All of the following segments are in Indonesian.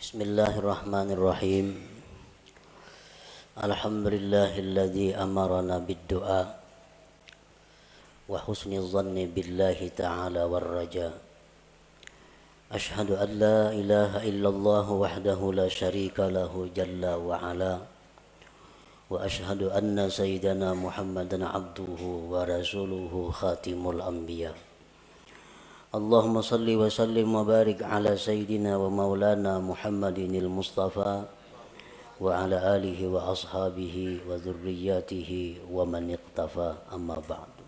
Bismillahirrahmanirrahim. Alhamdulillahilladzi amarana bid-du'a wa husni dhanni billahi ta'ala war raja. Ashhadu an la ilaha illallah wahdahu la syarika lahu jalla wa ala. Wa ashhadu anna sayyidana Muhammadan abduhu wa rasuluhu khatimul anbiya. Allahumma salli wa sallim wa barik ala sayyidina wa maulana Muhammadinil Mustafa wa ala alihi wa ashabihi wa dhurriyyatihi wa man iqtafa, amma ba'du.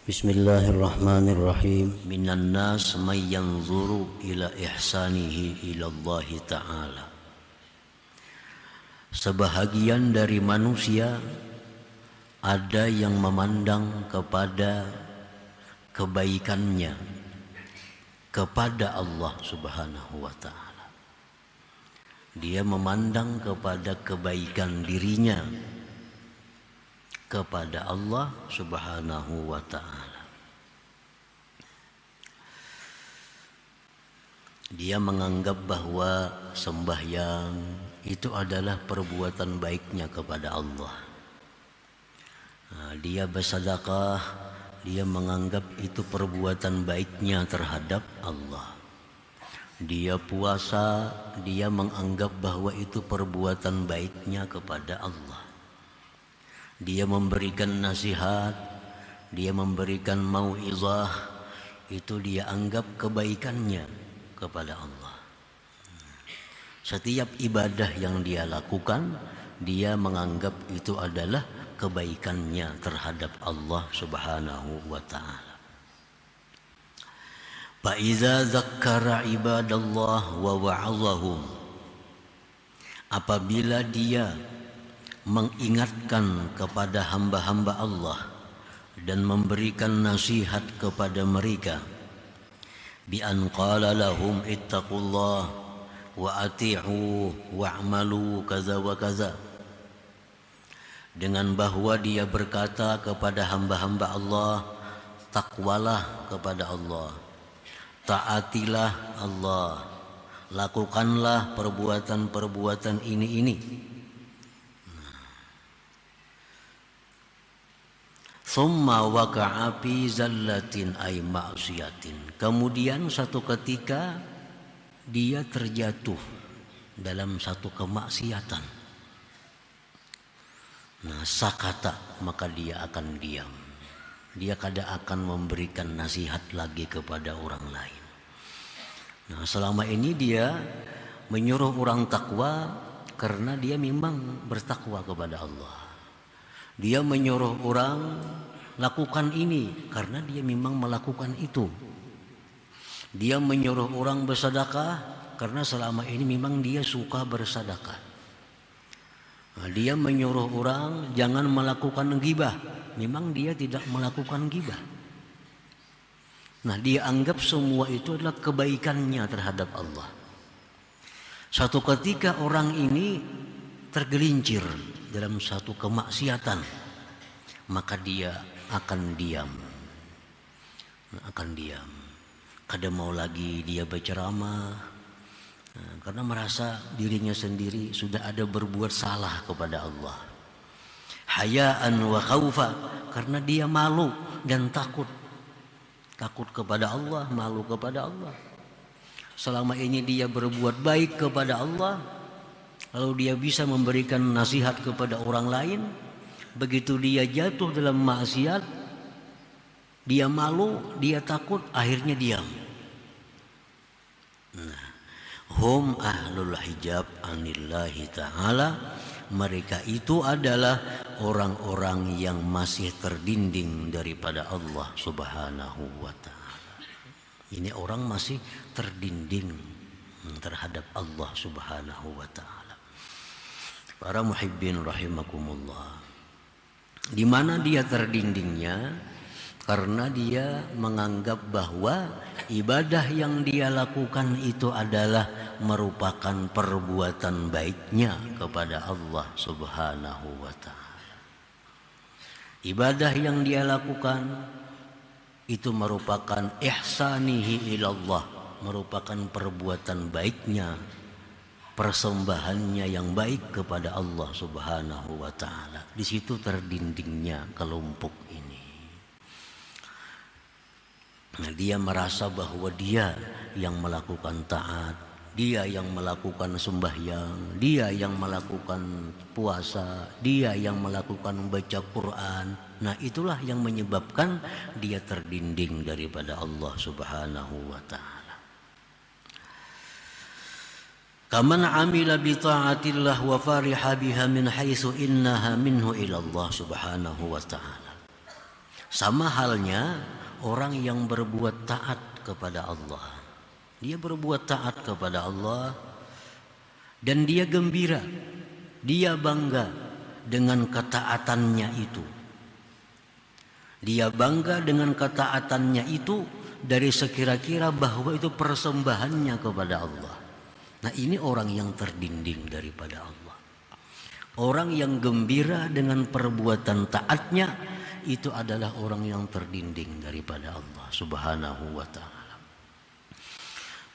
Bismillahirrahmanirrahim. Minan nas may yanzuru ila ihsanihi ila Allah ta'ala. Sebahagian dari manusia ada yang memandang kepada kebaikannya kepada Allah Subhanahu wa ta'ala. Dia memandang kepada kebaikan dirinya kepada Allah Subhanahu wa ta'ala. Dia menganggap bahwa sembahyang itu adalah perbuatan baiknya kepada Allah. Dia bersedekah, dia menganggap itu perbuatan baiknya terhadap Allah. Dia puasa, dia menganggap bahwa itu perbuatan baiknya kepada Allah. Dia memberikan nasihat, dia memberikan mau'izah, itu dia anggap kebaikannya kepada Allah. Setiap ibadah yang dia lakukan, dia menganggap itu adalah kebaikannya terhadap Allah Subhanahu wa ta'ala. Fa iza zakkara ibadallah wa wa'azahum, apabila dia mengingatkan kepada hamba-hamba Allah dan memberikan nasihat kepada mereka, bi an qala lahum ittaqullah wa ati'u wa'malu kaza wa kaza, dengan bahwa dia berkata kepada hamba-hamba Allah, takwalah kepada Allah, taatilah Allah, lakukanlah perbuatan-perbuatan ini. Summa waqa'a fi zallatin ay ma'siyatin, kemudian satu ketika dia terjatuh dalam satu kemaksiatan. Sakata, maka dia akan diam. Dia kada akan memberikan nasihat lagi kepada orang lain. Selama ini dia menyuruh orang takwa karena dia memang bertakwa kepada Allah. Dia menyuruh orang lakukan ini karena dia memang melakukan itu. Dia menyuruh orang bersedekah karena selama ini memang dia suka bersedekah. Dia menyuruh orang jangan melakukan ghibah, memang dia tidak melakukan ghibah. Dia anggap semua itu adalah kebaikannya terhadap Allah. Satu ketika orang ini tergelincir dalam satu kemaksiatan, maka dia akan diam. Kada mau lagi dia berceramah, karena merasa dirinya sendiri sudah ada berbuat salah kepada Allah. Hayaan wa khaufa, karena dia malu dan takut kepada Allah, malu kepada Allah. Selama ini dia berbuat baik kepada Allah, lalu dia bisa memberikan nasihat kepada orang lain. Begitu dia jatuh dalam maksiat, dia malu, dia takut, akhirnya diam. Hum ahlul hijab anillahi ta'ala, mereka itu adalah orang-orang yang masih terdinding daripada Allah Subhanahu wa ta'ala. Ini orang masih terdinding terhadap Allah Subhanahu wa ta'ala. Para muhibbin rahimakumullah, di mana dia terdindingnya? Karena dia menganggap bahwa ibadah yang dia lakukan itu adalah merupakan perbuatan baiknya kepada Allah Subhanahu wa ta'ala. Ibadah yang dia lakukan itu merupakan ihsanihi ilallah, merupakan perbuatan baiknya persembahannya yang baik kepada Allah Subhanahu wa taala. Di situ terdindingnya kelompok ini. Nah, dia merasa bahwa dia yang melakukan taat, dia yang melakukan sembahyang, dia yang melakukan puasa, dia yang melakukan membaca Quran. Nah, itulah yang menyebabkan dia terdinding daripada Allah Subhanahu wa taala. Kaman amila bi ta'atillah wa fariha biha min haitsu innaha minhu ila Allah Subhanahu wa taala. Sama halnya orang yang berbuat taat kepada Allah. Dia berbuat taat kepada Allah dan dia gembira, dia bangga dengan ketaatannya itu. Dia bangga dengan ketaatannya itu dari sekira-kira bahwa itu persembahannya kepada Allah. Nah, ini orang yang terdinding daripada Allah. Orang yang gembira dengan perbuatan taatnya itu adalah orang yang terdinding daripada Allah Subhanahu wa taala.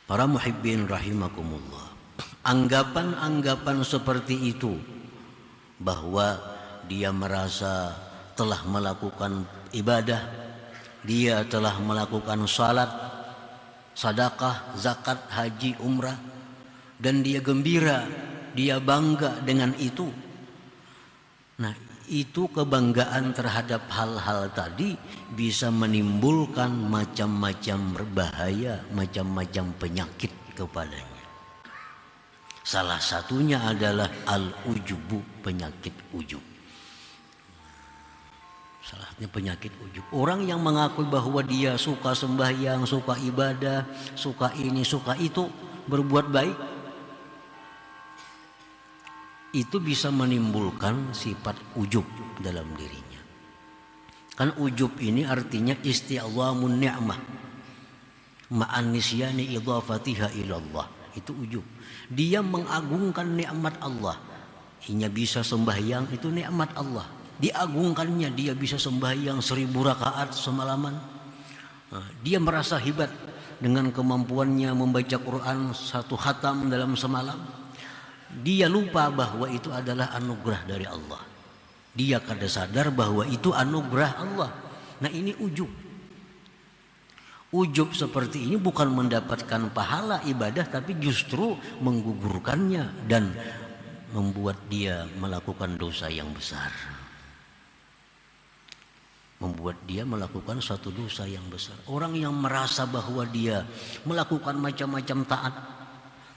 Para muhibbin rahimakumullah. Anggapan-anggapan seperti itu bahwa dia merasa telah melakukan ibadah, dia telah melakukan salat, sedekah, zakat, haji, umrah, dan dia gembira, dia bangga dengan itu. Nah, itu kebanggaan terhadap hal-hal tadi bisa menimbulkan macam-macam bahaya, macam-macam penyakit kepadanya. Salah satunya adalah al-ujubu, penyakit ujub. Salahnya penyakit ujub. Orang yang mengakui bahwa dia suka sembahyang, suka ibadah, suka ini, suka itu, berbuat baik, itu bisa menimbulkan sifat ujub dalam dirinya. Kan ujub ini artinya isti'dhamun ni'mah ma'an nisyani idhafatiha ilallah. Itu ujub. Dia mengagungkan nikmat Allah. Hanya bisa sembahyang, itu nikmat Allah. Diagungkannya, dia bisa sembahyang 1000 rakaat semalaman. Dia merasa hebat dengan kemampuannya membaca Quran 1 khatam dalam semalam. Dia lupa bahwa itu adalah anugerah dari Allah. Dia kada sadar bahwa itu anugerah Allah. Nah, ini ujub. Ujub seperti ini bukan mendapatkan pahala ibadah, tapi justru menggugurkannya dan membuat dia melakukan dosa yang besar. Membuat dia melakukan suatu dosa yang besar. Orang yang merasa bahwa dia melakukan macam-macam taat,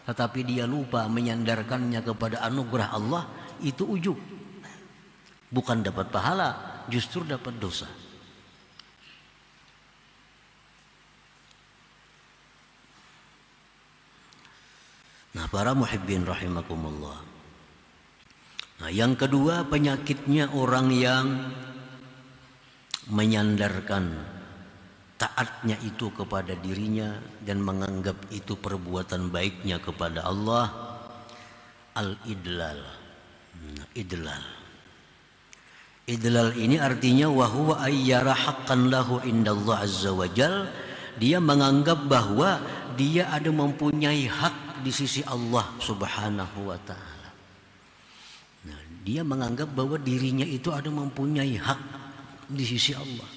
tetapi dia lupa menyandarkannya kepada anugerah Allah, itu ujub. Bukan dapat pahala, justru dapat dosa. Nah, para muhibbin rahimakumullah. Nah, yang kedua penyakitnya orang yang menyandarkan taatnya itu kepada dirinya dan menganggap itu perbuatan baiknya kepada Allah, al-idlal. Idlal. Idlal ini artinya wa huwa ayyara haqqan lahu indallah azza wajal. Dia menganggap bahwa dia ada mempunyai hak di sisi Allah Subhanahu wa taala. Nah, dia menganggap bahwa dirinya itu ada mempunyai hak di sisi Allah.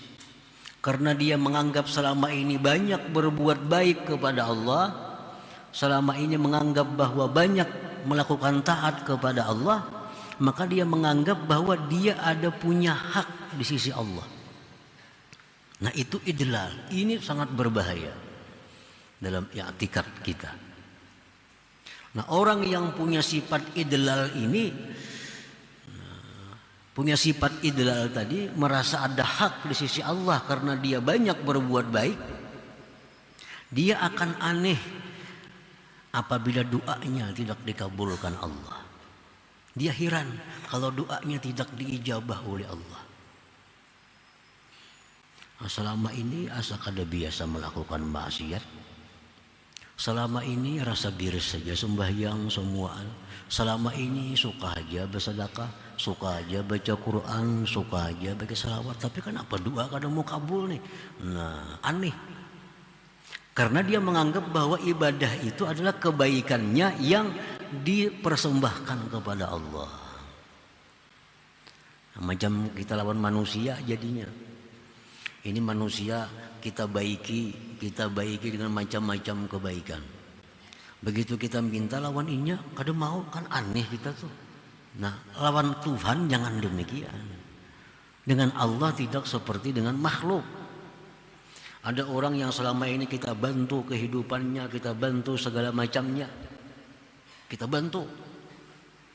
Karena dia menganggap selama ini banyak berbuat baik kepada Allah, selama ini menganggap bahwa banyak melakukan taat kepada Allah, maka dia menganggap bahwa dia ada punya hak di sisi Allah. Nah, itu idlal. Ini sangat berbahaya dalam i'tikad kita. Nah, orang yang punya sifat idlal ini, punya sifat idlal tadi, merasa ada hak di sisi Allah karena dia banyak berbuat baik, dia akan aneh apabila doanya tidak dikabulkan Allah. Dia heran kalau doanya tidak diijabah oleh Allah. Selama ini asa kada biasa melakukan maksiat. Selama ini rasa biris saja sembahyang semuaan. Selama ini suka aja bersedekah, suka aja baca Quran, suka aja baca salawat. Tapi kenapa doa kadang mau kabul nih? Nah, aneh. Karena dia menganggap bahwa ibadah itu adalah kebaikannya yang dipersembahkan kepada Allah. Macam kita lawan manusia jadinya. Ini manusia kita baiki dengan macam-macam kebaikan. Begitu kita minta lawan inya, kada mau, kan aneh kita tuh. Nah, lawan Tuhan jangan demikian. Dengan Allah tidak seperti dengan makhluk. Ada orang yang selama ini kita bantu kehidupannya, kita bantu segala macamnya, kita bantu.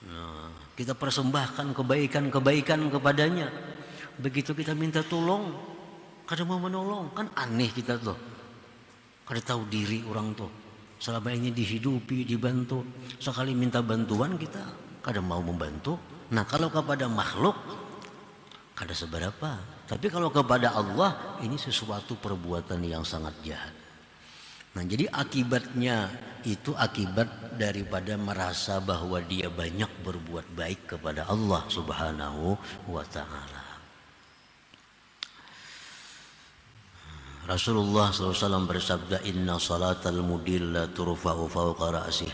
Nah, kita persembahkan kebaikan-kebaikan kepadanya. Begitu kita minta tolong, kada mau menolong, kan aneh kita tuh. Kada tahu diri orang tuh. Selama ini dihidupi, dibantu, sekali minta bantuan kita kada mau membantu. Nah, kalau kepada makhluk kada seberapa. Tapi kalau kepada Allah, ini sesuatu perbuatan yang sangat jahat. Nah, jadi akibatnya itu akibat daripada merasa bahwa dia banyak berbuat baik kepada Allah Subhanahu wa ta'ala. Rasulullah SAW bersabda, inna salatal mudil la turfa'u fawqa ra'sih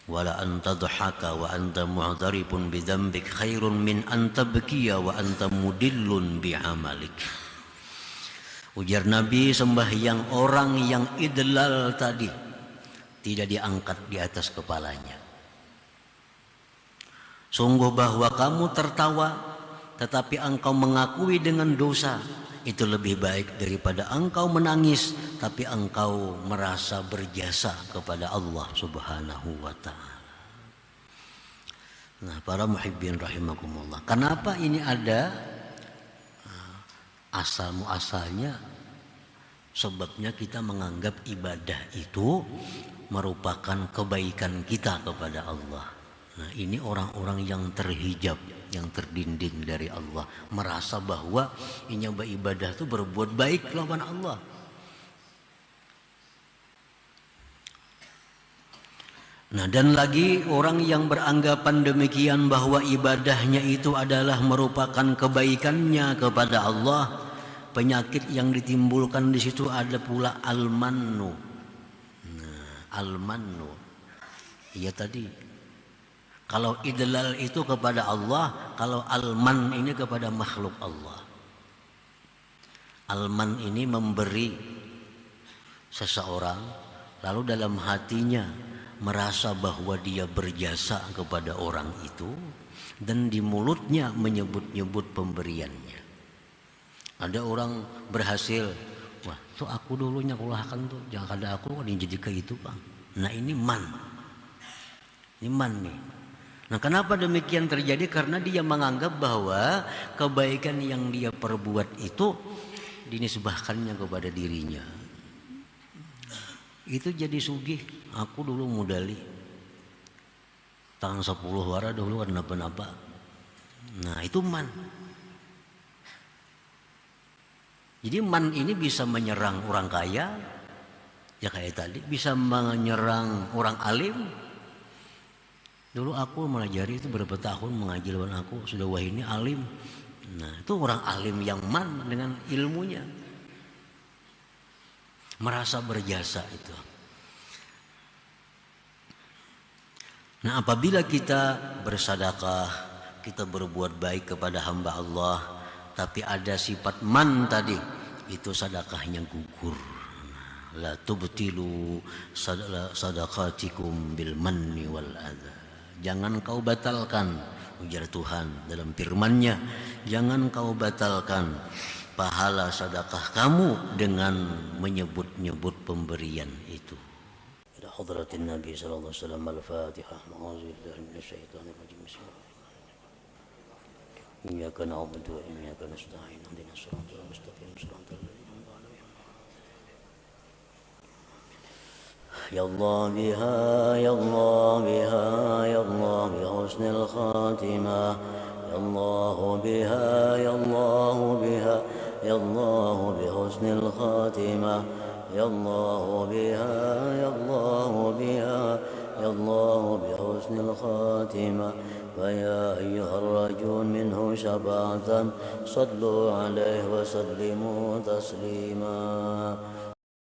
wala anta dhahaka wa anta mu'tarifun bidhanbik khairun min anta tabkiya wa anta mudillun bi'amalik. Ujar Nabi, sembahyang orang yang idlal tadi tidak diangkat di atas kepalanya. Sungguh bahwa kamu tertawa tetapi engkau mengakui dengan dosa, itu lebih baik daripada engkau menangis tapi engkau merasa berjasa kepada Allah Subhanahu wa ta'ala. Nah, para muhibbin rahimakumullah, kenapa ini ada asal muasalnya? Sebabnya kita menganggap ibadah itu merupakan kebaikan kita kepada Allah. Nah, ini orang-orang yang terhijab, yang terdinding dari Allah, merasa bahwa inya beribadah itu berbuat baik lawan Allah. Nah, dan lagi orang yang beranggapan demikian bahwa ibadahnya itu adalah merupakan kebaikannya kepada Allah, penyakit yang ditimbulkan di situ ada pula al-mannu. Nah, al-mannu, iya tadi. Kalau idlal itu kepada Allah, kalau al-man ini kepada makhluk Allah. Al-man ini memberi seseorang, lalu dalam hatinya merasa bahwa dia berjasa kepada orang itu, dan di mulutnya menyebut-nyebut pemberiannya. Ada orang berhasil, wah tuh aku dulunya kulahkan tuh, jangan ada aku ada yang jadi ke itu bang. Nah, ini man, ini man nih. Nah, kenapa demikian terjadi? Karena dia menganggap bahwa kebaikan yang dia perbuat itu dinisbahkannya kepada dirinya. Itu jadi sugih. Aku dulu modali tahun 10 wara dulu kenapa-napa. Nah, itu man. Jadi man ini bisa menyerang orang kaya, ya kayak tadi, bisa menyerang orang alim. Dulu aku melajari itu berapa tahun mengaji lawan aku, sudah wah ini alim. Nah, itu orang alim yang man dengan ilmunya, merasa berjasa itu. Nah, apabila kita bersedekah, kita berbuat baik kepada hamba Allah, tapi ada sifat man tadi, itu sedekahnya gugur. La tubtilu sadaqatikum bil manni wal adha. Jangan kau batalkan, ujar Tuhan dalam firman-Nya, jangan kau batalkan pahala sedekah kamu dengan menyebut-nyebut pemberian itu. Ila hadratin Nabi sallallahu alaihi wasallam, al-Fatihah. A'udzubillahi minasyaitonir rajim. Iyyaka na'budu wa iyyaka nasta'in. Ihdinas siratal mustaqim. Shiratal ladzina an'amta 'alaihim. Ya Allah biha, ya Allah biha, ya Allah bi husnil khatimah. Ya Allah biha, ya Allah biha, ya Allah bi husnil khatimah. Ya Allah biha, ya Allah biha, ya Allah bi husnil khatimah. فيا أيها الرجل منه شفاعة صلوا عليه وسلموا تسليما.